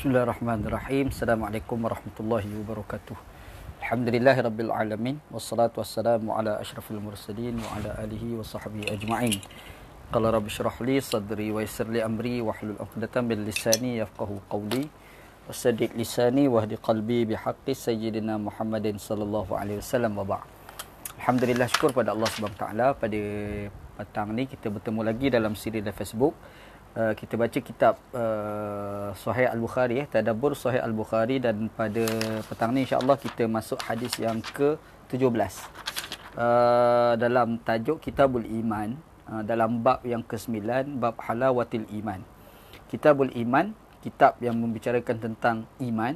Bismillahirrahmanirrahim. Assalamualaikum warahmatullahi wabarakatuh. Alhamdulillahirabbil alamin wassalatu wassalamu ala asyrafil mursalin wa ala alihi wa sahbihi ajma'in. Qala rabbi shrah li sadri wa yassir li amri wahlul 'uqdatam min lisani yafqahu qawli wasaddid lisani wahdi qalbi bihaqqi sayyidina Muhammadin sallallahu alaihi wasallam wa ba'd. Alhamdulillah, syukur pada Allah Subhanahu taala, pada petang ni kita bertemu lagi dalam siri di Facebook. Kita baca kitab Sahih Al-Bukhari, tadabbur Sahih Al-Bukhari, dan pada petang ni insya-Allah kita masuk hadis yang ke-17 dalam tajuk Kitabul Iman, dalam bab yang ke-9, bab halawatil iman. Kitabul Iman, kitab yang membicarakan tentang iman.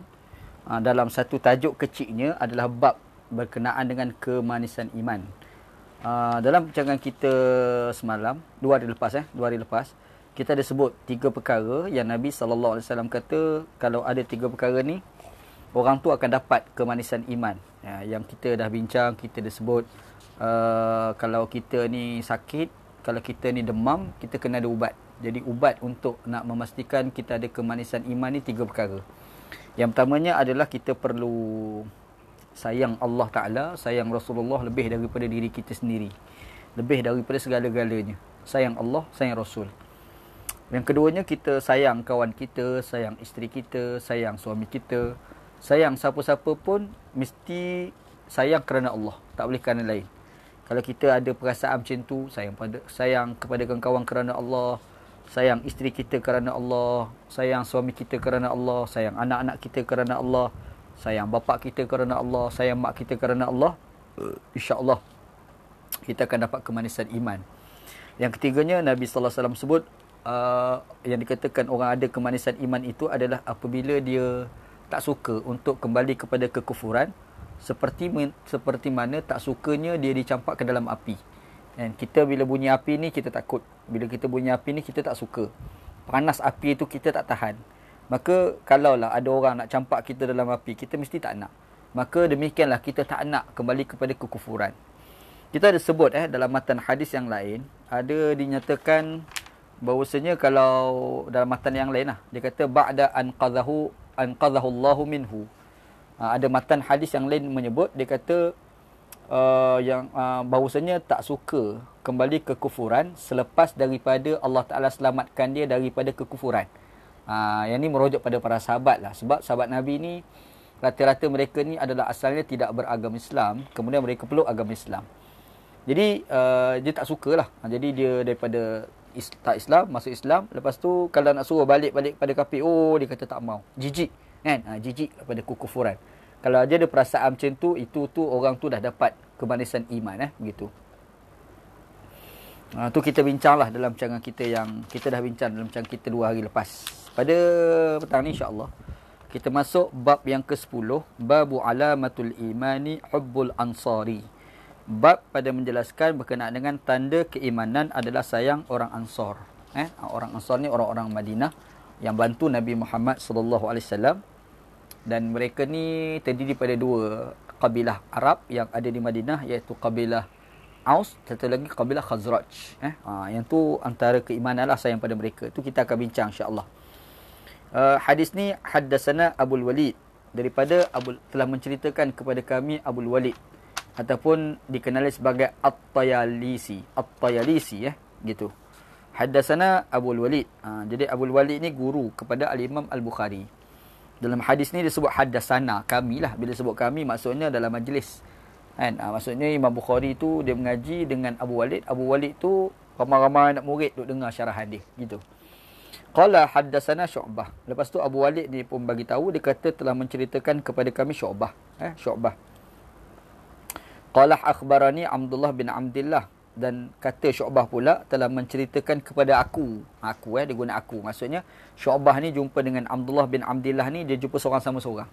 Dalam satu tajuk kecilnya adalah bab berkenaan dengan kemanisan iman. Dalam perbincangan kita semalam, dua hari lepas, kita ada sebut 3 perkara yang Nabi SAW kata kalau ada 3 perkara ni, orang tu akan dapat kemanisan iman. Yang kita dah bincang, kita dah sebut kalau kita ni sakit, kalau kita ni demam, kita kena ada ubat. Jadi ubat untuk nak memastikan kita ada kemanisan iman ni 3 perkara. Yang pertamanya adalah kita perlu sayang Allah Ta'ala, sayang Rasulullah lebih daripada diri kita sendiri. Lebih daripada segala-galanya. Sayang Allah, sayang Rasul. Yang keduanya, kita sayang kawan kita, sayang isteri kita, sayang suami kita, sayang siapa-siapa pun mesti sayang kerana Allah, tak boleh kerana lain. Kalau kita ada perasaan macam tu, sayang kepada kawan kerana Allah, sayang isteri kita kerana Allah, sayang suami kita kerana Allah, sayang anak-anak kita kerana Allah, sayang bapa kita kerana Allah, sayang mak kita kerana Allah, insya-Allah kita akan dapat kemanisan iman. Yang ketiganya, Nabi sallallahu alaihi wasallam sebut yang dikatakan orang ada kemanisan iman itu adalah apabila dia tak suka untuk kembali kepada kekufuran, seperti mana tak sukanya dia dicampak ke dalam api. Dan kita bila bunyi api ni kita takut. Bila kita bunyi api ni kita tak suka. Panas api itu kita tak tahan. Maka kalaulah ada orang nak campak kita dalam api, kita mesti tak nak. Maka demikianlah kita tak nak kembali kepada kekufuran. Kita ada sebut dalam matan hadis yang lain, ada dinyatakan bahawasanya kalau dalam matan yang lain dia kata ba'da anqadhahu Allahu minhu. Ada matan hadis yang lain menyebut, dia kata bahawasanya tak suka kembali ke kufuran selepas daripada Allah Ta'ala selamatkan dia daripada kekufuran. Yang ni merujuk pada para sahabat lah. Sebab sahabat Nabi ni rata-rata mereka ni adalah asalnya tidak beragama Islam, kemudian mereka peluk agama Islam. Jadi dia tak sukalah. Jadi dia daripada tak Islam, masuk Islam. Lepas tu kalau nak suruh balik pada kafir, dia kata tak mau. Jijik kan? Jijik pada kekufuran. Kalau dia ada perasaan macam tu, itu orang tu dah dapat kemanisan iman begitu. Tu kita bincanglah dalam perbincangan kita yang kita dah bincang dalam perbincangan kita 2 hari lepas. Pada petang ni insya-Allah kita masuk bab yang ke-10, babu alamatul imani hubbul ansari. Bab pada menjelaskan berkenaan dengan tanda keimanan adalah sayang orang Ansar. Orang Ansar ni orang-orang Madinah yang bantu Nabi Muhammad sallallahu alaihi wasallam, dan mereka ni terdiri pada 2 kabilah Arab yang ada di Madinah, iaitu kabilah Aus, satu lagi kabilah Khazraj. Yang tu antara keimananlah sayang pada mereka. Tu kita akan bincang insya-Allah. Hadis ni haddatsana Abul Walid, daripada telah menceritakan kepada kami Abul Walid, ataupun dikenali sebagai At-Tayalisi, gitu. Haddatsana Abul Walid. Jadi Abul Walid ni guru kepada Al-Imam Al-Bukhari. Dalam hadis ni disebut haddatsana, kami lah. Bila sebut kami maksudnya dalam majlis. Maksudnya Imam Bukhari tu dia mengaji dengan Abu Walid. Abu Walid tu ramai-ramai anak murid duk dengar syarahan dia, gitu. Qala haddatsana Syu'bah. Lepas tu Abu Walid ni pun bagi tahu, dia kata telah menceritakan kepada kami Syu'bah. Syu'bah. Qala akhbarani Abdullah bin Abdillah, dan kata Syu'bah pula telah menceritakan kepada aku. Dia guna aku. Maksudnya Syu'bah ni jumpa dengan Abdullah bin Abdillah ni, dia jumpa seorang sama seorang.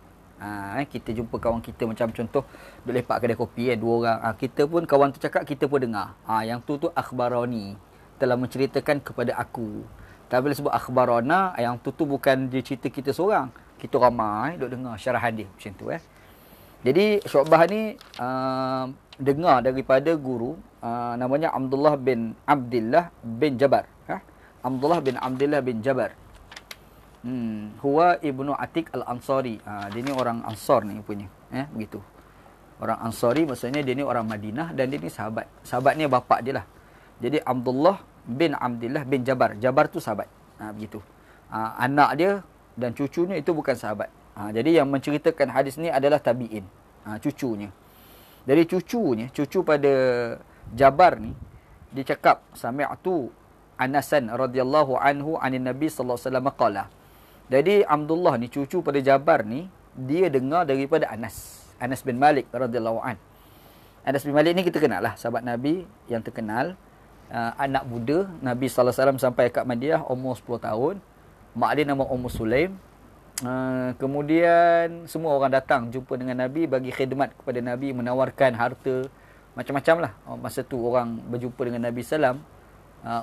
Kita jumpa kawan kita macam contoh duk lepak kedai kopi 2 orang. Kita pun kawan tu cakap, kita pun dengar. Yang tu akhbarani, telah menceritakan kepada aku. Tak boleh sebut akhbarana, yang tu bukan dia cerita kita seorang. Kita ramai duk dengar syarahan dia macam tu. Jadi Syu'bah ni dengar daripada guru namanya Abdullah bin Abdillah bin Jabar. Abdullah bin Abdillah bin Jabar. Huwa ibnu Atiq al-Ansari. Dia ni orang Ansar ni punya. Begitu. Orang Ansari maksudnya dia ni orang Madinah dan dia ni sahabat. Sahabat ni bapak dia lah. Jadi Abdullah bin Abdullah bin Jabar. Jabar tu sahabat. Begitu. Anak dia dan cucunya itu bukan sahabat. Jadi yang menceritakan hadis ni adalah tabi'in. Cucunya. Jadi cucu pada Jabar ni, dia cakap, sami'tu Anasan radhiyallahu anhu anin Nabi sallallahu alaihi wasallam qala. Jadi Abdullah ni, cucu pada Jabar ni, dia dengar daripada Anas bin Malik radhiyallahu an. Anas bin Malik ni kita kenal lah, sahabat Nabi yang terkenal. Anak muda Nabi sallallahu alaihi wasallam sampai kat Madinah umur 10 tahun. Mak dia nama Ummu Sulaim. Kemudian semua orang datang jumpa dengan Nabi, bagi khidmat kepada Nabi, menawarkan harta, macam-macam lah. Masa tu orang berjumpa dengan Nabi sallam.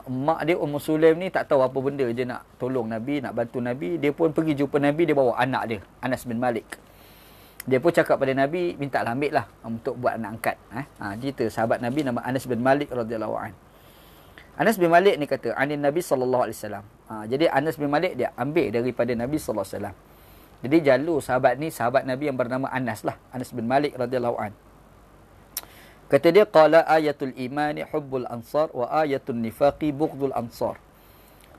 Mak dia Ummu Sulaim ni tak tahu apa benda je, nak tolong Nabi, nak bantu Nabi. Dia pun pergi jumpa Nabi, dia bawa anak dia, Anas bin Malik. Dia pun cakap pada Nabi, minta lah ambil lah untuk buat anak angkat. Cerita sahabat Nabi nama Anas bin Malik radhiyallahu an. Anas bin Malik ni kata, anin Nabi sallallahu alaihi wasallam. Jadi Anas bin Malik dia ambil daripada Nabi sallallahu alaihi wasallam. Jadi jalur sahabat ni sahabat Nabi yang bernama Anas lah, Anas bin Malik radhiyallahu an. Kata dia, qala ayatul imani hubbul ansar wa ayatul nifaqi bughdul ansar.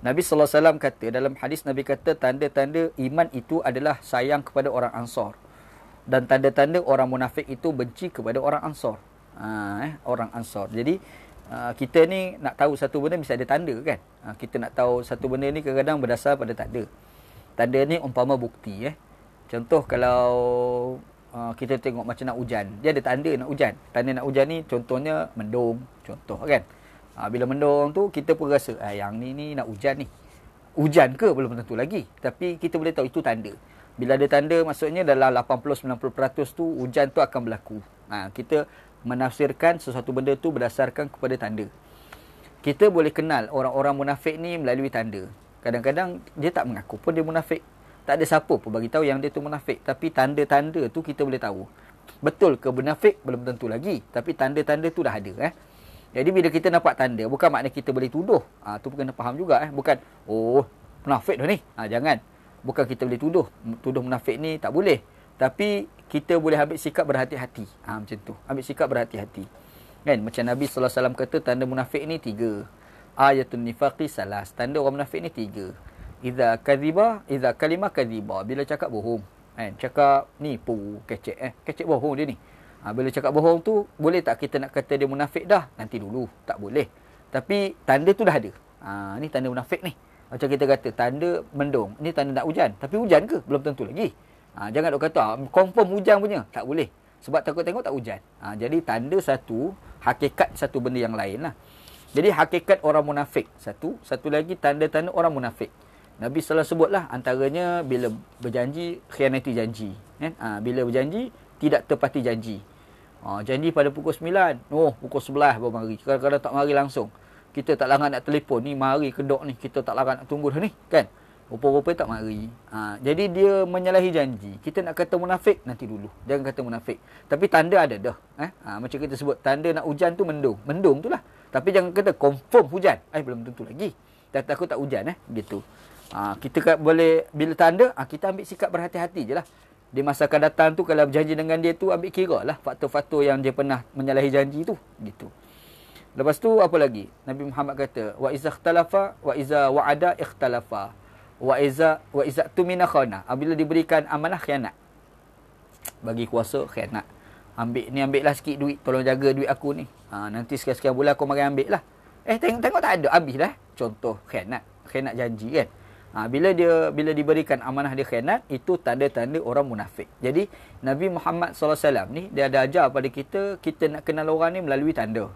Nabi sallallahu alaihi wasallam kata, dalam hadis Nabi kata tanda-tanda iman itu adalah sayang kepada orang Ansar, dan tanda-tanda orang munafik itu benci kepada orang Ansar. Orang Ansar. Jadi kita ni nak tahu satu benda mesti ada tanda kan. Kita nak tahu satu benda ni kadang-kadang berdasar pada tanda. Tanda ni umpama bukti. Contoh kalau kita tengok macam nak hujan, dia ada tanda nak hujan. Tanda nak hujan ni contohnya mendung, contoh kan. Bila mendung tu kita pun rasa yang ni nak hujan ni. Hujan ke belum tentu lagi, tapi kita boleh tahu itu tanda. Bila ada tanda maksudnya dalam 80-90% tu hujan tu akan berlaku. Kita menafsirkan sesuatu benda tu berdasarkan kepada tanda. Kita boleh kenal orang-orang munafik ni melalui tanda. Kadang-kadang dia tak mengaku pun dia munafik. Tak ada siapa pun bagi tahu yang dia tu munafik, tapi tanda-tanda tu kita boleh tahu. Betul ke munafik belum tentu lagi, tapi tanda-tanda tu dah ada. Jadi bila kita nampak tanda, bukan makna kita boleh tuduh. Tu kena faham juga. Bukan, munafik dah ni. Jangan. Bukan kita boleh tuduh. Tuduh munafik ni tak boleh. Tapi kita boleh ambil sikap berhati-hati. Macam tu. Ambil sikap berhati-hati. Kan? Macam Nabi sallallahu alaihi wasallam kata tanda munafik ni 3. Ayatun nifaqi salas. Tanda orang munafik ni 3. Idza kalimah kadhiba. Bila cakap bohong. Cakap nipu, kecek. Kecek bohong dia ni. Bila cakap bohong tu, boleh tak kita nak kata dia munafik dah? Nanti dulu. Tak boleh. Tapi tanda tu dah ada. Ni tanda munafik ni. Macam kita kata tanda mendung. Ni tanda nak hujan. Tapi hujan ke? Belum tentu lagi. Jangan dok kata confirm hujan punya. Tak boleh. Sebab takut tengok tak hujan. Jadi tanda satu, hakikat satu benda yang lain lah. Jadi hakikat orang munafik satu. Satu lagi tanda-tanda orang munafik. Nabi SAW sebutlah antaranya bila berjanji, khianati janji. Bila berjanji, tidak tepati janji. Janji pada pukul 9. Pukul 11 baru mari. Kadang-kadang tak mari langsung. Kita tak larang nak telefon. Ni mari kedok ni. Kita tak larang nak tunggu dah ni. Kan? Rupa-rupa tak mari. Jadi dia menyalahi janji. Kita nak kata munafik, nanti dulu. Jangan kata munafik. Tapi tanda ada dah. Macam kita sebut, tanda nak hujan tu mendung. Mendung tu lah. Tapi jangan kata confirm hujan. Belum tentu lagi. Tak takut tak hujan. Begitu. Kita boleh, bila tanda, kita ambil sikap berhati-hati je lah. Di masa akan datang tu, kalau berjanji dengan dia tu, ambil kira lah faktor-faktor yang dia pernah menyalahi janji tu. Gitu. Lepas tu, apa lagi? Nabi Muhammad kata, wa iza ikhtalafa, wa iza wa'ada ikhtalafa, wa iza tumina khana. Bila diberikan amanah, khianat. Bagi kuasa, khianat. Ambil lah sikit duit, tolong jaga duit aku ni. Nanti sekian-sekian bulan aku mari ambil lah. Tengok tak ada, habis dah. Contoh, khianat janji kan. Bila diberikan amanah dia khianat, itu tanda-tanda orang munafik. Jadi Nabi Muhammad SAW ni dia ada ajar pada kita nak kenal orang ni melalui tanda.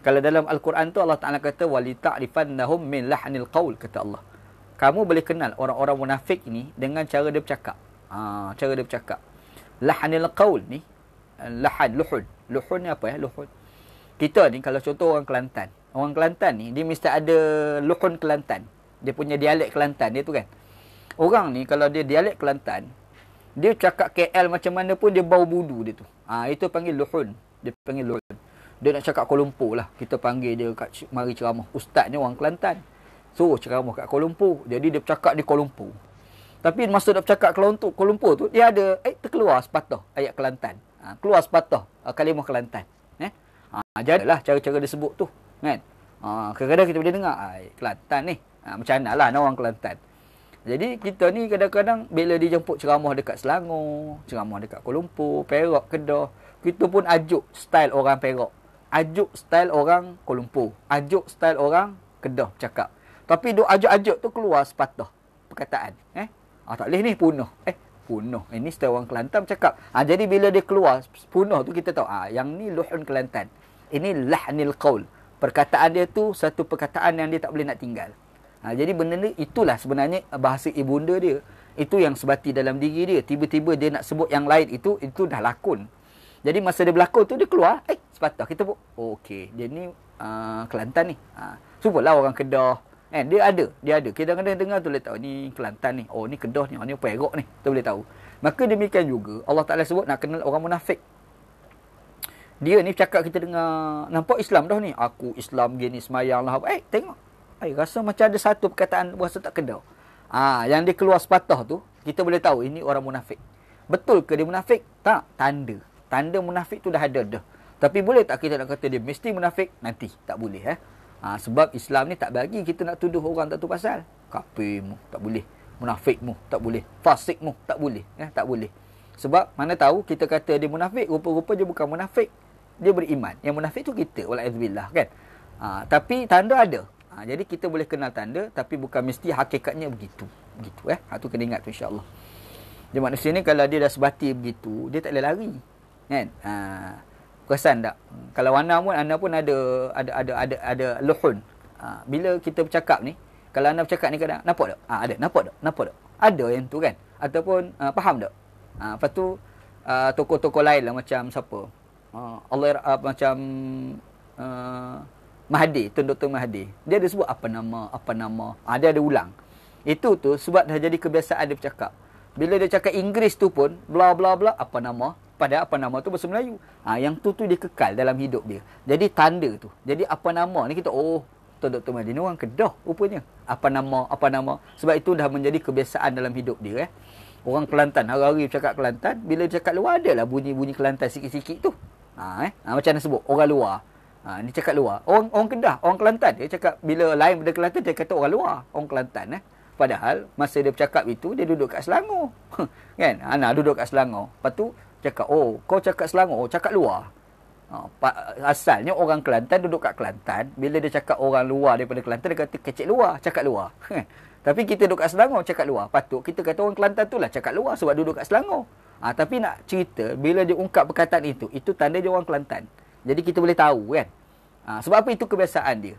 Kalau dalam Al-Quran tu Allah Taala kata wali ta'rifannahum min lahnil qaul, kata Allah. Kamu boleh kenal orang-orang munafik ni dengan cara dia bercakap. Cara dia bercakap. Lahnil qaul ni, luhun ni apa luhun. Kita ni kalau contoh orang Kelantan. Orang Kelantan ni dia mesti ada luhun Kelantan. Dia punya dialek Kelantan dia tu kan. Orang ni kalau dia dialek Kelantan, dia cakap KL macam mana pun dia bau budu dia tu. Itu panggil luhun. Dia panggil luhun. Dia nak cakap Kuala Lumpur lah. Kita panggil dia mari ceramah. Ustaz ni orang Kelantan. So ceramah kat Kuala Lumpur. Jadi dia bercakap di Kuala Lumpur. Tapi masa nak bercakap Kuala Lumpur tu, dia ada terkeluar sepatah ayat Kelantan. Keluar sepatah kalimah Kelantan. Jadilah cara-cara dia sebut tu, kan? Kadang-kadang kita boleh dengar Kelantan ni. Macam mana lah orang Kelantan. Jadi kita ni kadang-kadang bila dijemput ceramah dekat Selangor, ceramah dekat Kuala Lumpur, Perak, Kedah, kita pun ajuk style orang Perak, ajuk style orang Kuala Lumpur, ajuk style orang Kedah cakap. Tapi duk ajuk-ajuk tu keluar sepatah perkataan. Tak boleh ni punah. Punah. Ini style orang Kelantan cakap. Jadi bila dia keluar punah tu kita tahu yang ni luhun Kelantan. Ini lahnil qaul. Perkataan dia tu satu perkataan yang dia tak boleh nak tinggal. Jadi benda ni itulah sebenarnya bahasa ibunda dia. Itu yang sebati dalam diri dia. Tiba-tiba dia nak sebut yang lain itu dah lakon. Jadi masa dia berlakon tu dia keluar, sepatah kita pun okey, dia ni Kelantan ni. Supalah orang Kedah. Dia ada. Kadang-kadang dengar tu boleh tahu ni Kelantan ni. Oh ni Kedah ni, ni Perak ni. Kita boleh tahu. Maka demikian juga Allah Taala sebut nak kenal orang munafik. Dia ni cakap kita dengar, nampak Islam dah ni. Aku Islam gini semayang lah. Tengok. Rasa macam ada satu perkataan bahasa tak kedau. Yang dia keluar sepatah tu, kita boleh tahu ini orang munafik. Betul ke dia munafik? Tak. Tanda. Tanda munafik tu dah ada dah. Tapi boleh tak kita nak kata dia mesti munafik? Nanti. Tak boleh. Sebab Islam ni tak bagi kita nak tuduh orang tak tahu pasal. Kafirmu tak boleh. Munafikmu tak boleh. Fasikmu tak boleh. Tak boleh. Sebab mana tahu kita kata dia munafik, rupa-rupa dia bukan munafik. Dia beriman. Yang munafik tu kita. Wala'idzubillah kan. Tapi tanda ada. Jadi kita boleh kenal tanda, tapi bukan mesti hakikatnya begitu. Begitu tu kena ingat tu insya-Allah. Jadi manusia ni kalau dia dah sebati begitu, dia tak boleh lari. Kan? Perasan tak? Kalau anda pun ada luhun. Bila kita bercakap ni, kalau anda bercakap ni kadang nampak tak? Nampak tak? Ada yang tu kan? Ataupun faham tak? Lepas tu tokoh-tokoh lain lah macam siapa? Macam Mahathir, Tun Dr. Mahathir. Dia ada sebut apa nama. Dia ada ulang. Itu tu sebab dah jadi kebiasaan dia bercakap. Bila dia cakap Inggeris tu pun bla bla bla apa nama. Padahal apa nama tu bahasa Melayu. Yang tu dia kekal dalam hidup dia. Jadi tanda tu. Jadi apa nama ni kita Tun Dr. Mahathir ni orang Kedah rupanya. Apa nama. Sebab itu dah menjadi kebiasaan dalam hidup dia. Orang Kelantan hari-hari bercakap Kelantan, bila dia cakap luar adalah bunyi-bunyi Kelantan sikit-sikit tu. Macam mana sebut orang luar. Dia cakap luar. Orang Kedah, orang Kelantan. Dia cakap bila lain daripada Kelantan, dia kata orang luar. Orang Kelantan. Padahal masa dia bercakap itu, dia duduk kat Selangor. Kan? Duduk kat Selangor. Lepas tu, cakap, kau cakap Selangor, cakap luar. Asalnya orang Kelantan duduk kat Kelantan. Bila dia cakap orang luar daripada Kelantan, dia kata kecik luar, cakap luar. Tapi kita duduk kat Selangor, cakap luar. Patut kita kata orang Kelantan tu lah cakap luar sebab duduk kat Selangor. Tapi nak cerita, bila dia ungkap perkataan itu tanda dia orang Kelantan. Jadi kita boleh tahu kan. Sebab apa itu kebiasaan dia.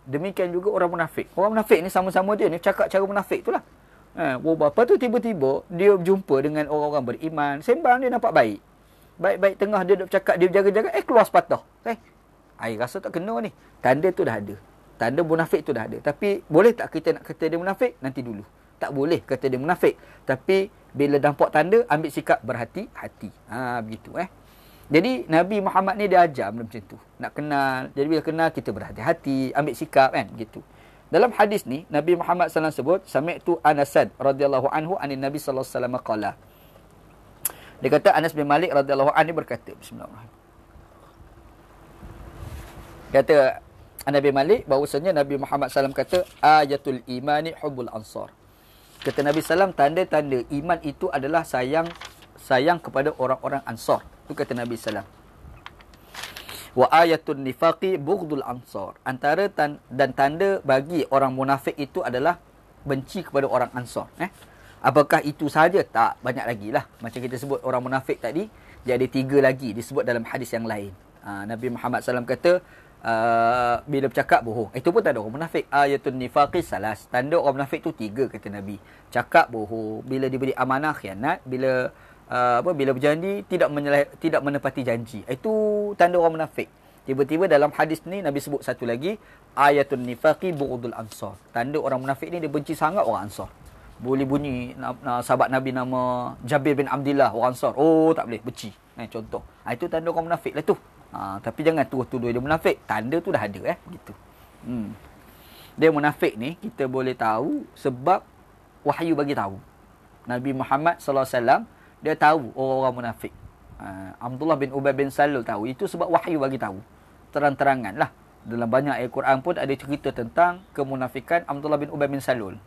Demikian juga orang munafik. Orang munafik ni sama-sama dia ni cakap cara munafik tu lah. Lepas tu tiba-tiba dia berjumpa dengan orang-orang beriman. Sembang dia nampak baik. Baik-baik tengah dia duduk cakap, dia berjaga-jaga, keluar sepatah. Rasa tak kena ni. Tanda tu dah ada. Tanda munafik tu dah ada. Tapi boleh tak kita nak kata dia munafik? Nanti dulu. Tak boleh kata dia munafik. Tapi bila nampak tanda, ambil sikap berhati-hati. Begitu Jadi Nabi Muhammad ni dia ajar macam tu. Nak kenal. Jadi bila kenal kita berhati-hati, ambil sikap kan gitu. Dalam hadis ni Nabi Muhammad SAW sebut sami'tu Anasan radhiyallahu anhu anin Nabi sallallahu alaihi wasallam qala. Dia kata Anas bin Malik radhiyallahu anhu berkata bismillahirrahmanirrahim. Kata Nabi Malik bahawasanya Nabi Muhammad SAW kata ayatul imani hubbul ansar. Kata Nabi SAW tanda-tanda iman itu adalah sayang kepada orang-orang Ansar. Itu kata Nabi SAW. Wa ayatun nifaqi bughdul ansar. Antara dan tanda bagi orang munafik itu adalah benci kepada orang Ansar. Apakah itu sahaja? Tak, banyak lagi lah. Macam kita sebut orang munafik tadi, dia ada 3 lagi disebut dalam hadis yang lain. Nabi Muhammad SAW kata bila bercakap bohong. Itu pun tanda orang munafik. Ayatun nifaqi salas. Tanda orang munafik tu 3 kata Nabi. Cakap bohong, bila diberi amanah khianat, bila berjanji tidak menepati janji. Itu tanda orang munafik. Tiba-tiba dalam hadis ni Nabi sebut satu lagi, ayatun nifaqi bughdul ansar. Tanda orang munafik ni dia benci sangat orang Ansar. Boleh bunyi sahabat Nabi nama Jabir bin Abdullah orang Ansar. Tak boleh benci. Contoh. Itu tanda orang munafik lah tu. Tapi jangan tuduh dia munafik. Tanda tu dah ada gitu. Dia munafik ni kita boleh tahu sebab wahyu bagi tahu. Nabi Muhammad sallallahu alaihi wasallam dia tahu orang-orang munafik. Abdullah bin Ubay bin Salul tahu. Itu sebab wahyu bagi tahu. Terang-terangan lah. Dalam banyak ayat Quran pun ada cerita tentang kemunafikan Abdullah bin Ubay bin Salul.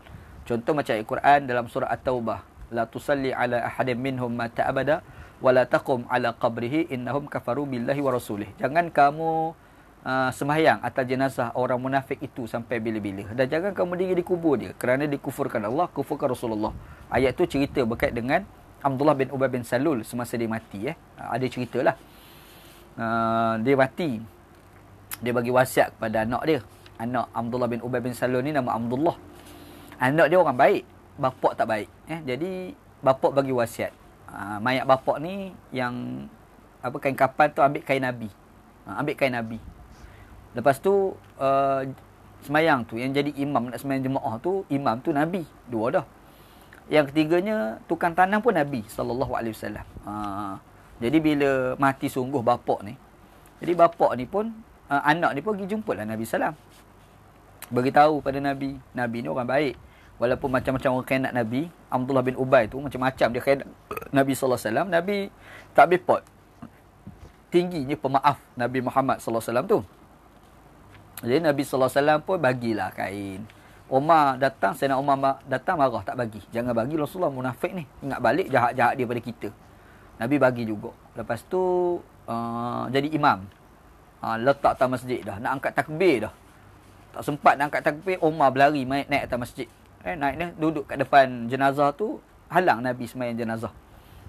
Contoh macam ayat Quran dalam surah At-Taubah. La tusalli ala ahadin minhum mata abada wa la taqum ala qabrihi innahum kafaru billahi wa rasulih. Jangan kamu sembahyang atas jenazah orang munafik itu sampai bila-bila. Dan jangan kamu diri di kubur dia kerana dikufurkan Allah, kufurkan Rasulullah. Ayat tu cerita berkait dengan Abdullah bin Ubay bin Salul semasa dia mati. Ada ceritalah. Dia mati. Dia bagi wasiat kepada anak dia. Anak Abdullah bin Ubay bin Salul ni nama Abdullah. Anak dia orang baik, bapak tak baik. Jadi bapak bagi wasiat. Mayat bapak ni yang kain kapan tu ambil kain Nabi. Ambil kain Nabi. Lepas tu semayang tu yang jadi imam nak semayang jemaah tu, imam tu Nabi. Dua dah. Yang ketiganya tukang tanam pun Nabi sallallahu alaihi wasallam. Jadi bila mati sungguh bapak ni. Jadi bapak ni pun anak ni pun pergi jumpalah Nabi sallam. Beritahu pada Nabi, Nabi ni orang baik. Walaupun macam-macam orang khianat Nabi, Abdullah bin Ubay tu macam-macam dia khianat Nabi sallallahu alaihi wasallam, Nabi tak berpot. Tingginya pemaaf Nabi Muhammad sallallahu alaihi wasallam tu. Jadi Nabi sallallahu alaihi wasallam pun bagilah kain. Umar datang, Sayyidina Umar datang marah tak bagi. Jangan bagi, Rasulullah munafik ni. Ingat balik jahat-jahat dia pada kita. Nabi bagi juga. Lepas tu jadi imam. Letak atas masjid dah. Nak angkat takbir dah. Tak sempat nak angkat takbir, Umar berlari naik atas masjid. Naik ni duduk kat depan jenazah tu, halang Nabi sembahyang jenazah.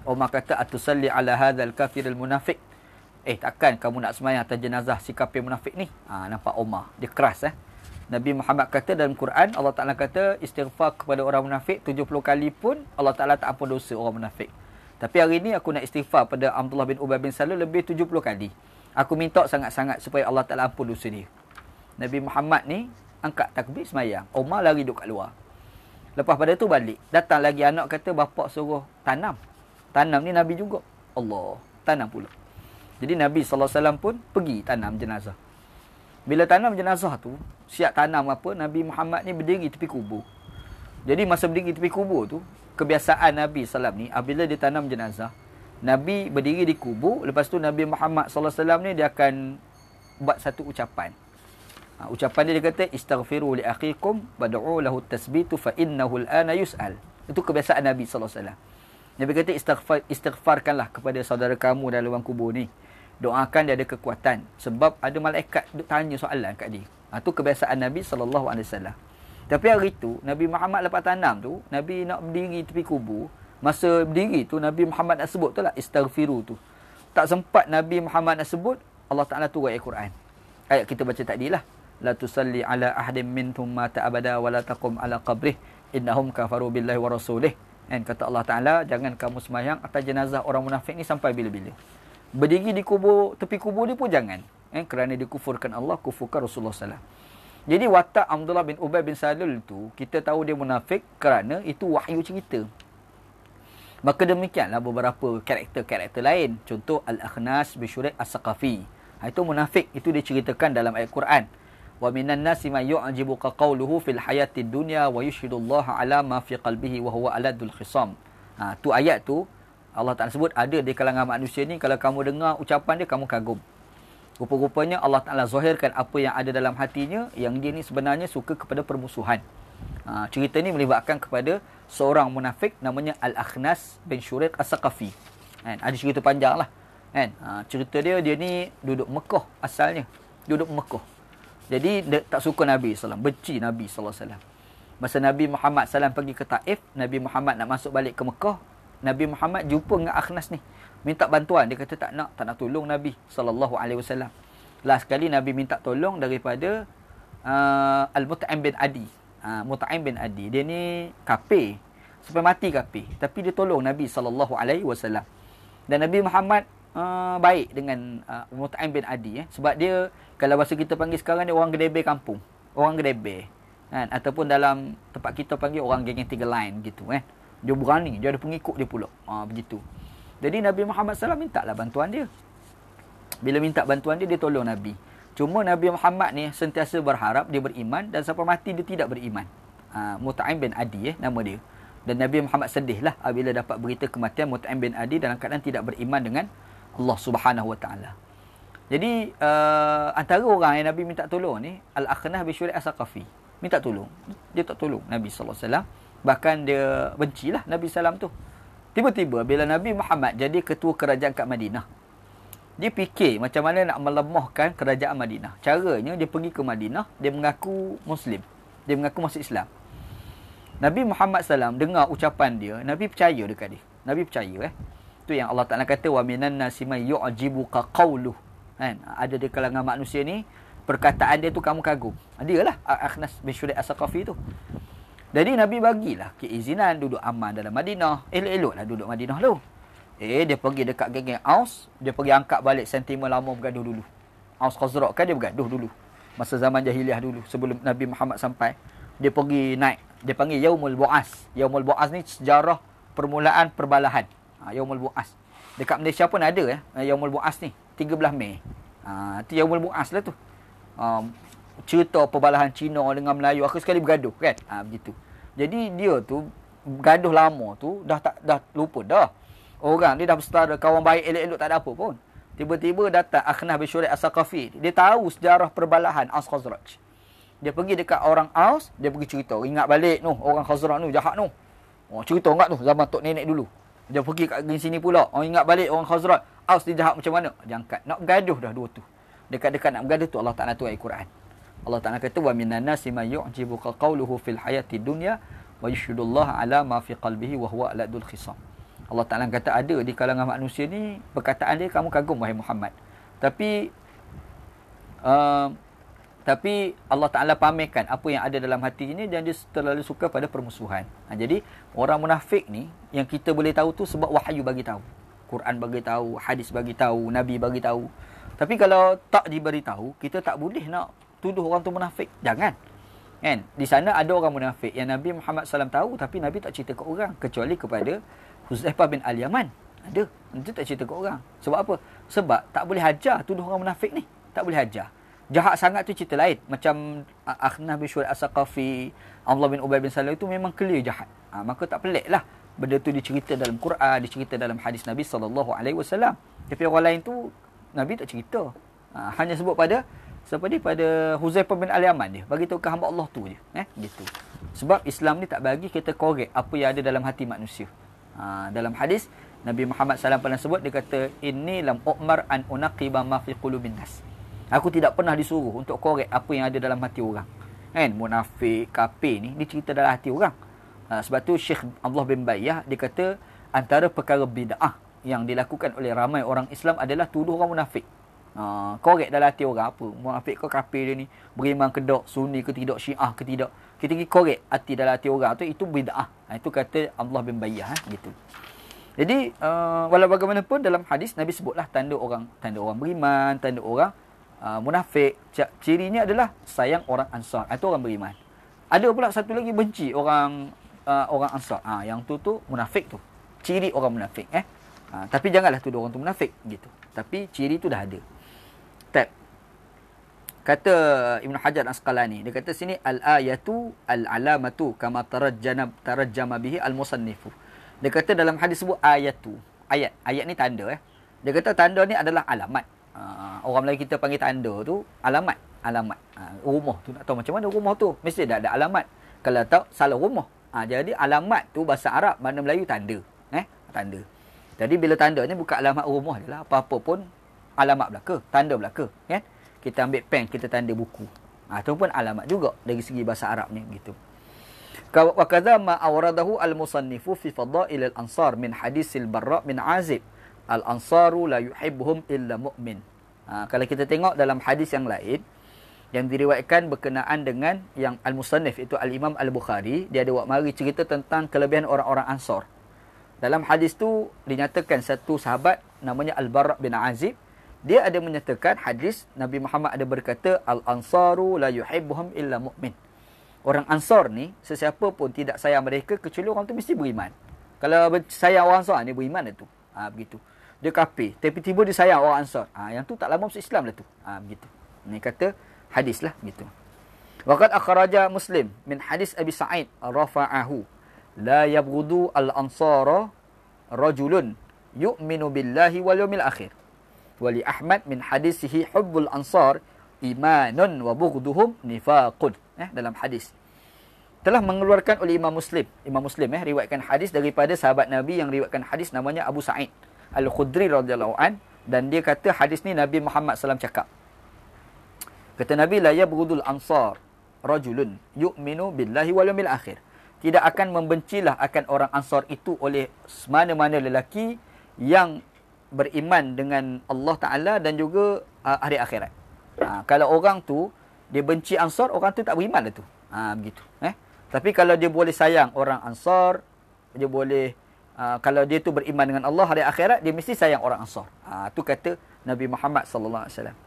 Umar kata, "Atusalli ala hadzal kafiril munafiq." Takkan kamu nak sembahyang atas jenazah si kafir munafik ni? Nampak Umar. Dia keras Nabi Muhammad kata dalam Quran, Allah Ta'ala kata istighfar kepada orang munafik 70 kali pun Allah Ta'ala tak ampun dosa orang munafik. Tapi hari ni aku nak istighfar pada Abdullah bin Ubay bin Salul lebih 70 kali. Aku minta sangat-sangat supaya Allah Ta'ala ampun dosa dia. Nabi Muhammad ni angkat takbir semayang. Umar lari duduk kat luar. Lepas pada tu balik. Datang lagi anak kata bapak suruh tanam. Tanam ni Nabi juga. Allah. Tanam pula. Jadi Nabi SAW pun pergi tanam jenazah. Bila tanam jenazah tu, siap tanam apa, Nabi Muhammad ni berdiri tepi kubur. Jadi masa berdiri tepi kubur tu, kebiasaan Nabi SAW ni, apabila dia tanam jenazah, Nabi berdiri di kubur, lepas tu Nabi Muhammad SAW ni dia akan buat satu ucapan. Ucapan dia kata, istaghfiru li akhikum wad'u lahu tasbitu fa innahu al-ana yus'al. Itu kebiasaan Nabi SAW. Nabi kata, istighfarkanlah kepada saudara kamu dalam lubang kubur ni. Doakan dia ada kekuatan. Sebab ada malaikat duk tanya soalan kat dia. Itu kebiasaan Nabi SAW. Tapi hari tu, Nabi Muhammad lepas tanam tu, Nabi nak berdiri tepi kubur. Masa berdiri tu, Nabi Muhammad nak sebut tu lah, istaghfiru tu. Tak sempat Nabi Muhammad nak sebut, Allah Ta'ala turun ayat Quran. Ayat kita baca tadi lah. La tusalli ala ahdim mintum mata abada wa la taqum ala qabrih innahum kafaru billahi wa rasulih. Kata Allah Ta'ala, jangan kamu sembahyang atas jenazah orang munafik ni sampai bila-bila. Berdiri di kubur, tepi kubur dia pun jangan. Kerana dikufurkan Allah, kufurkan Rasulullah SAW. Jadi watak Abdullah bin Ubay bin Salul tu, kita tahu dia munafik kerana itu wahyu cerita. Maka demikianlah beberapa karakter-karakter lain. Contoh Al-Akhnas bin Syuraih As-Saqafi. Itu munafik, itu diceritakan dalam ayat Quran. Wa minan nasi man yu'jibuka qawluhu fil hayatid dunya wa yushhidullaha ala ma fi qalbihi wa huwa aladul khisam. Tu ayat tu Allah Ta'ala sebut ada di kalangan manusia ni, kalau kamu dengar ucapan dia, kamu kagum. Rupa-rupanya Allah Ta'ala zahirkan apa yang ada dalam hatinya, yang dia ni sebenarnya suka kepada permusuhan. Cerita ni melibatkan kepada seorang munafik namanya Al-Akhnas bin Syuraih As-Saqafi. Ada cerita panjang lah. Cerita dia ni duduk Mekah asalnya. Duduk Mekah. Jadi dia tak suka Nabi SAW. Benci Nabi SAW. Masa Nabi Muhammad SAW pergi ke Taif, Nabi Muhammad nak masuk balik ke Mekah, Nabi Muhammad jumpa dengan Akhnas ni. Minta bantuan. Dia kata tak nak tolong Nabi SAW. Last sekali Nabi minta tolong daripada Al-Mut'im bin Adi. Mut'im bin Adi. Dia ni kafir. Sampai mati kafir. Tapi dia tolong Nabi SAW. Dan Nabi Muhammad baik dengan Mut'im bin Adi. Sebab dia, kalau bahasa kita panggil sekarang, dia orang gedebe kampung. Orang gedebe. Ataupun dalam tempat kita panggil orang geng tiga line gitu. Dia berani, dia ada pengikut dia pula. Begitu. Jadi Nabi Muhammad SAW minta lah bantuan dia. Bila minta bantuan dia, dia tolong Nabi. Cuma Nabi Muhammad ni sentiasa berharap dia beriman, dan sampai mati dia tidak beriman. Mut'im bin Adi nama dia. Dan Nabi Muhammad sedihlah apabila dapat berita kematian Mut'im bin Adi dalam keadaan tidak beriman dengan Allah Subhanahu Wa Taala. Jadi antara orang yang Nabi minta tolong ni Al-Akhnaf bin Syurih As-Saqafi. Minta tolong. Dia tak tolong Nabi sallallahu alaihi wasallam. Bahkan dia bencilah Nabi sallam tu. Tiba-tiba bila Nabi Muhammad jadi ketua kerajaan kat Madinah, dia fikir macam mana nak melemahkan kerajaan Madinah. Caranya dia pergi ke Madinah, dia mengaku Muslim. Dia mengaku masuk Islam. Nabi Muhammad SAW dengar ucapan dia, Nabi percaya dekat dia. Nabi percaya Tu yang Allah Ta'ala kata, wa minan nasi may yu'jibuka qawluh. Kan? Ada di kalangan manusia ni, perkataan dia tu kamu kagum. Dia lah Akhnas bin Syurih As-Saqafi tu. Jadi Nabi bagilah keizinan duduk aman dalam Madinah. Elok-eloklah duduk Madinah tu. Dia pergi dekat geng-geng Aus, dia pergi angkat balik sentimen lama bergaduh dulu. Aus Khazraj kan dia bergaduh dulu. Masa zaman jahiliah dulu, sebelum Nabi Muhammad sampai. Dia pergi naik, dia panggil Yaumul Bu'as. Yaumul Bu'as ni sejarah permulaan perbalahan. Yaumul Bu'as. Dekat Malaysia pun ada Yaumul Bu'as ni, 13 Mei. Tu Yaumul Bu'as lah tu. Cerita perbalahan Cina dengan Melayu akhir sekali bergaduh kan. Begitu. Jadi dia tu gaduh lama tu dah lupa dah. Orang dia dah bersetara, kawan baik elok-elok tak ada apa pun. Tiba-tiba datang Akhnas bin Syurih As-Saqafi. Dia tahu sejarah perbalahan Aus Khazraj. Dia pergi dekat orang Aus, dia pergi cerita. Ingat balik tu, orang Khazraj tu jahat tu. Cerita enggak tu zaman tok nenek dulu. Dia pergi kat sini pula. Ingat balik orang Khazraj, Aus dia jahat macam mana? Dia angkat. Nak bergaduh dah dua tu. Dekat-dekat nak bergaduh tu Allah Ta'ala tu ayat Quran. Allah Ta'ala kata, wa minan nasi may yu'jibuka qawluhu fil hayati dunya wa yushhidullaha ala ma fi qalbihi wa huwa aladul khisam. Allah Ta'ala kata ada di kalangan manusia ni perkataan dia kamu kagum wahai Muhammad. Tapi Allah Ta'ala pamerkan apa yang ada dalam hati ini dan dia terlalu suka pada permusuhan. Jadi orang munafik ni yang kita boleh tahu tu sebab wahyu bagi tahu. Quran bagi tahu, hadis bagi tahu, Nabi bagi tahu. Tapi kalau tak diberi tahu, kita tak boleh nak tuduh orang tu munafik. Jangan. Kan? Di sana ada orang munafik yang Nabi Muhammad SAW tahu tapi Nabi tak cerita ke orang kecuali kepada Huzaifah bin Al-Yaman. Ada. Nanti tak cerita ke orang. Sebab apa? Sebab tak boleh hajar tuduh orang munafik ni. Tak boleh hajar. Jahat sangat tu cerita lain. Macam Akhnas bin Syurih As-Saqafi, Abdullah bin Ubay bin Salul itu memang clear jahat. Maka tak pelik lah. Benda tu dicerita dalam Quran, dicerita dalam hadis Nabi SAW. Tapi orang lain tu Nabi tak cerita. Hanya sebut pada Huzaifah bin Al-Yaman dia. Bagi tahu ke hamba Allah tu je. Gitu. Sebab Islam ni tak bagi kita korek apa yang ada dalam hati manusia. Dalam hadis Nabi Muhammad SAW pernah sebut, dia kata, inni lam u'mar an unaqiba ma fi qulubin nas. Aku tidak pernah disuruh untuk korek apa yang ada dalam hati orang. Kan? Munafik, kafir ni dicerita dalam hati orang. Sebab tu Syekh Abdullah bin Bayyah dia kata antara perkara bid'ah yang dilakukan oleh ramai orang Islam adalah tuduh orang munafik. Korek dalam hati orang apa? Munafik ke kafir dia ni? Beriman ke tak? Sunni ke tidak? Syiah ke tidak? Kita pergi korek hati dalam hati orang tu, itu bid'ah. Itu kata Abdullah bin Bayyah gitu. Jadi walau bagaimanapun dalam hadis Nabi sebutlah tanda orang beriman, tanda orang munafik. Cirinya adalah sayang orang Ansar. Itu orang beriman. Ada pula satu lagi benci orang Ansar. Yang tu munafik tu. Ciri orang munafik. Tapi janganlah tuduh orang tu munafik gitu. Tapi ciri tu dah ada. Kata Ibn Hajar Al-Asqalani, dia kata sini al-ayatu al-alamatu kama tarajjama bihi al-musannifu. Dia kata dalam hadis sebut ayatu. Ayat ni tanda. Dia kata tanda ni adalah alamat. Orang Melayu kita panggil tanda tu alamat. Rumah tu nak tahu macam mana rumah tu, mesti dah ada alamat. Kalau tak salah rumah. Jadi alamat tu bahasa Arab, mana Melayu tanda. Tanda. Jadi bila tanda ni bukan alamat rumah je lah, apa-apa pun alamat belaka, tanda belaka, kan? Kita ambil pen, kita tanda buku. Itu pun alamat juga dari segi bahasa Arab ni gitu. Wa kadza ma awradahu al-musannifu fi fadail al-ansar min hadisil Barra' bin Azib. Al-ansaru la yuhibbuhum illa mu'min. Kalau kita tengok dalam hadis yang lain yang diriwayatkan berkenaan dengan yang al-musannif itu al-Imam Al-Bukhari, dia ada buat mari cerita tentang kelebihan orang-orang Ansar. Dalam hadis tu dinyatakan satu sahabat namanya Al-Barra' bin Azib, dia ada menyatakan hadis Nabi Muhammad ada berkata al-ansaru la yuhibbuhum illa mu'min. Orang Ansar ni sesiapa pun tidak sayang mereka kecuali orang tu mesti beriman. Kalau sayang orang Ansar ni beriman itu. Begitu. Dia kafir tapi tiba dia sayang orang Ansar. Yang tu tak lama masuk Islam lah tu. Begitu. Ni kata hadis lah gitu. Waqad akhraja Muslim min hadis Abi Sa'id rafa'ahu la yabghudu al-ansara rajulun yu'minu billahi wal yawmil akhir. Wali Ahmad min hadisihi hubbul ansar imanun wa bughduhum nifaqun. Dalam hadis telah mengeluarkan oleh Imam Muslim. Imam Muslim riwayatkan hadis daripada sahabat Nabi yang riwayatkan hadis namanya Abu Sa'id Al-Khudri radhiyallahu an, dan dia kata hadis ni Nabi Muhammad SAW cakap. Kata Nabi, la yabghudul ansar rajulun yu'minu billahi wal yawmil akhir. Tidak akan membencilah akan orang Ansar itu oleh mana-mana lelaki yang beriman dengan Allah Ta'ala dan juga hari akhirat. Kalau orang tu dia benci Ansar, orang tu tak beriman lah tu. Begitu. Tapi kalau dia boleh sayang orang Ansar, dia boleh kalau dia tu beriman dengan Allah hari akhirat, dia mesti sayang orang Ansar. Tu kata Nabi Muhammad sallallahu alaihi wasallam.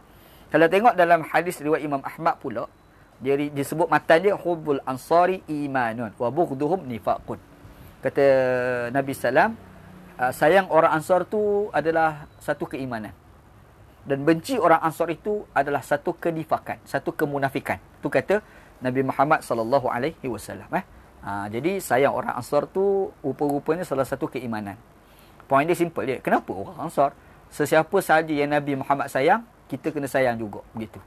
Kalau tengok dalam hadis riwayat Imam Ahmad pula, dia disebut matan dia hubbul ansari imanun wa bughduhum nifaqun. Kata Nabi sallam, sayang orang Ansar tu adalah satu keimanan, dan benci orang Ansar itu adalah satu kenifakan, satu kemunafikan. Tu kata Nabi Muhammad sallallahu alaihi wasallam. Jadi sayang orang Ansar tu rupa-rupanya salah satu keimanan. Poin dia simple dia. Kenapa orang Ansar? Sesiapa sahaja yang Nabi Muhammad sayang, kita kena sayang juga, begitu.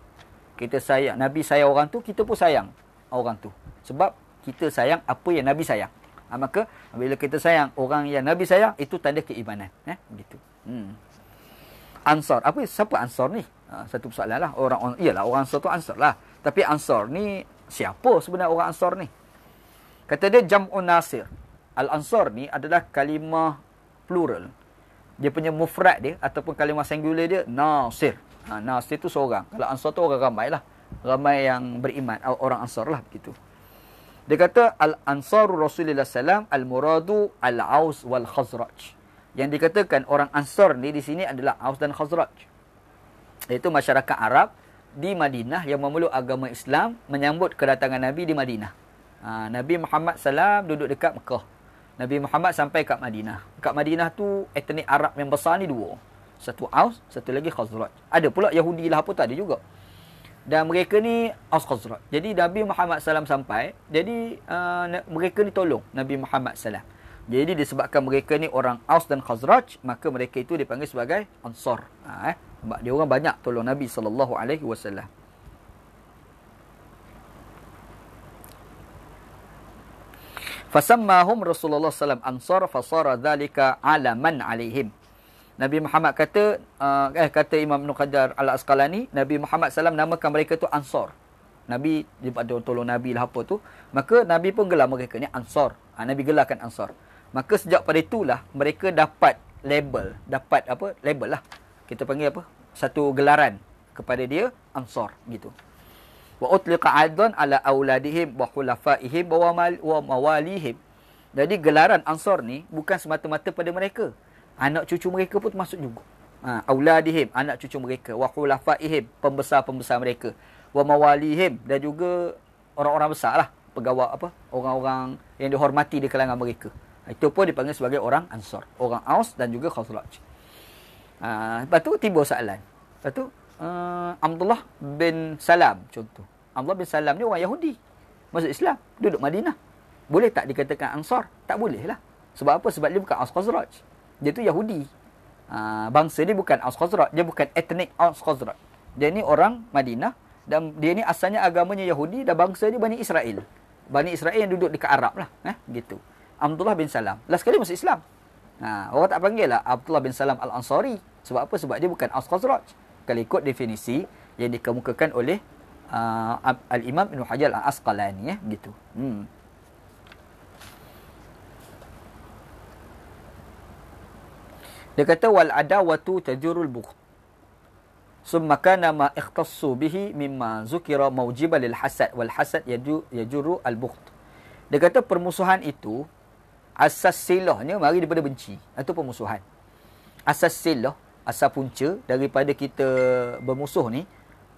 Kita sayang, Nabi sayang orang tu, kita pun sayang orang tu. Sebab kita sayang apa yang Nabi sayang. Maka bila kita sayang orang yang Nabi sayang, itu tanda keimanan. Begitu. Ansar. Siapa Ansar ni? Satu persoalan lah. Iyalah orang Ansar tu Ansar lah. Tapi Ansar ni, siapa sebenarnya orang Ansar ni? Kata dia jam'un nasir. Al-Ansar ni adalah kalimah plural. Dia punya mufrad dia ataupun kalimah singular dia nasir. Nasir tu seorang. Kalau Ansar tu orang ramai lah. Ramai yang beriman. Orang Ansar lah begitu. Dia kata Al-Ansaru Rasulullah SAW Al-Muradu Al-Aus Wal-Khazraj. Yang dikatakan orang Ansar ni di sini adalah Aus dan Khazraj. Iaitu masyarakat Arab di Madinah yang memeluk agama Islam menyambut kedatangan Nabi di Madinah. Nabi Muhammad SAW duduk dekat Mekah. Nabi Muhammad sampai kat Madinah. Kat Madinah tu etnik Arab yang besar ni dua. Satu Aus, satu lagi Khazraj. Ada pula Yahudi lah apa tu, ada juga. Dan mereka ni Aus Khazraj. Jadi Nabi Muhammad SAW sampai, jadi mereka ni tolong Nabi Muhammad SAW. Jadi disebabkan mereka ni orang Aus dan Khazraj, maka mereka itu dipanggil sebagai Ansar. Sebab dia orang banyak tolong Nabi SAW. Fasammahum Rasulullah SAW Ansar fasara dhalika alaman alaihim. Nabi Muhammad kata, kata Imam Ibn Hajar Al-Asqalani, Nabi Muhammad SAW namakan mereka tu Ansar. Nabi, dia ada tolong Nabi lah apa tu, maka Nabi pun gelar mereka ni Ansar. Nabi gelarkan Ansar. Maka sejak pada itulah mereka dapat label, label lah. Kita panggil apa? Satu gelaran kepada dia Ansar gitu. Wa utliqa aidan ala auladihim wa khulafaihim wa mawalihim. Jadi gelaran Ansar ni bukan semata-mata pada mereka. Anak cucu mereka pun termasuk juga. Auladihim, anak cucu mereka, wa khulafaihim, pembesar-pembesar mereka, wa mawalihim, dan juga orang-orang besar lah, pegawai orang-orang yang dihormati di kalangan mereka. Itu pun dipanggil sebagai orang Ansar, orang Aus dan juga Khazraj. Lepas tu timbul soalan. Lepas tu Abdullah bin Salam contoh. Abdullah bin Salam ni orang Yahudi, masuk Islam, duduk Madinah. Boleh tak dikatakan Ansar? Tak boleh lah. Sebab apa? Sebab dia bukan Aus Khazraj. Dia tu Yahudi. Bangsa dia bukan Aus Khazraj. Dia bukan etnik Aus Khazraj. Dia ni orang Madinah. Dan dia ni asalnya agamanya Yahudi. Dan bangsa dia Bani Israel. Bani Israel yang duduk dekat Arab lah. Gitu. Abdullah bin Salam. Last kali masuk Islam. Orang tak panggil lah Abdullah bin Salam Al-Ansari. Sebab apa? Sebab dia bukan Aus Khazraj. Kalau ikut definisi yang dikemukakan oleh Al-Imam Ibn Hajar Al-Asqalani. Gitu. Dia kata wal adawatu tajurul bukht. Summa kana ma ikhtassu bihi mimma zukira maujiban lil hasad wal hasad yajuru al bukht. Dia kata permusuhan itu asas silahnya mari daripada benci. Itu permusuhan. Asas silah, asas punca daripada kita bermusuh ni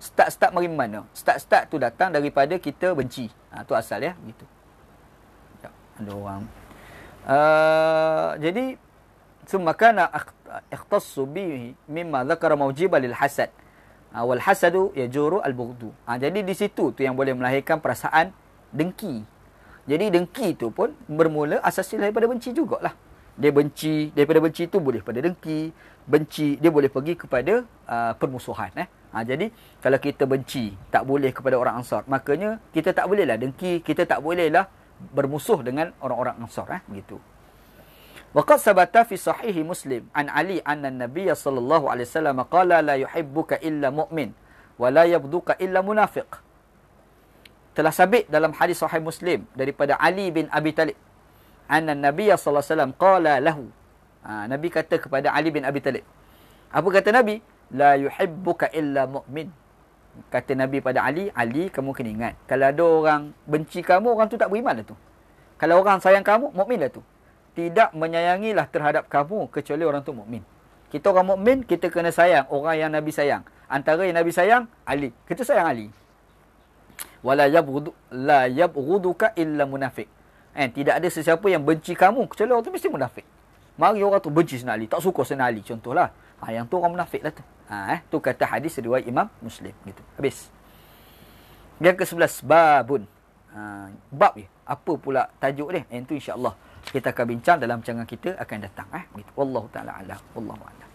start mari mana? Start tu datang daripada kita benci. Tu asal ya, gitu. Ada orang jadi ثم كان اختص به مما ذكر موجبا للحسد والحسد يجور البغض. Jadi di situ tu yang boleh melahirkan perasaan dengki. Jadi dengki tu pun bermula asasnya daripada benci jugalah. Dia benci, daripada benci tu boleh pada dengki, benci dia boleh pergi kepada permusuhan. Jadi kalau kita benci tak boleh kepada orang Ansar, makanya kita tak bolehlah dengki, kita tak bolehlah bermusuh dengan orang-orang Ansar, begitu. Waqad sabata fi sahih Muslim an Ali anna an-nabiy sallallahu alaihi wasallam qala la yuhibbuka illa mu'min wa la yabduka illa munafiq. Telah sabit dalam hadis sahih Muslim daripada Ali bin Abi Talib, anna an-nabiy sallallahu alaihi wasallam qala lahu. Nabi kata kepada Ali bin Abi Talib. Apa kata Nabi? La yuhibbuka illa mu'min. Kata Nabi pada Ali, Ali kamu kena ingat, kalau ada orang benci kamu, orang tu tak beriman lah tu. Kalau orang sayang kamu, mukmin lah tu. Tidak menyayangilah terhadap kamu kecuali orang tu mukmin. Kita orang mukmin, kita kena sayang orang yang Nabi sayang. Antara yang Nabi sayang, Ali. Kita sayang Ali. Wala yabghuduka illa munafiq. Tidak ada sesiapa yang benci kamu kecuali orang tu mesti munafik. Mari orang tu benci Sayyidina Ali, tak suka Sayyidina Ali contohlah. Yang tu orang munafik lah tu. Tu kata hadis riwayat Imam Muslim gitu. Habis. Yang ke-11, babun. Bab ni. Apa pula tajuk dia? Yang tu insya-Allah kita akan bincang dalam rancangan kita akan datang, begitu. Wallahu taala alam. Wallahu a'lam.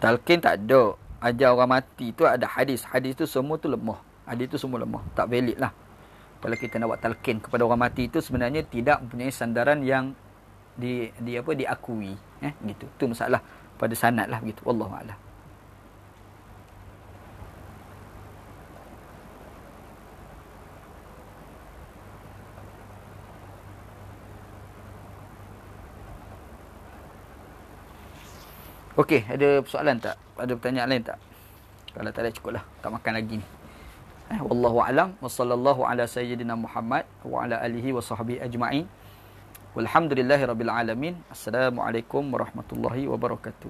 Talqin tak ada. Ajar orang mati tu ada hadis. Hadis tu semua tu lemah. Hadis tu semua lemah. Tak valid lah. Kalau kita nak buat talqin kepada orang mati itu sebenarnya tidak mempunyai sandaran yang diakui. Gitu. Tu masalah pada sanad lah begitu. Wallahu a'lam. Okey, ada persoalan tak? Ada pertanyaan lain tak? Kalau tak ada cukuplah. Tak makan lagi ni. Wallahu a'lam wa sallallahu ala sayyidina Muhammad wa ala alihi wa sahbihi ajma'in. Walhamdulillahirabbil alamin. Assalamualaikum warahmatullahi wabarakatuh.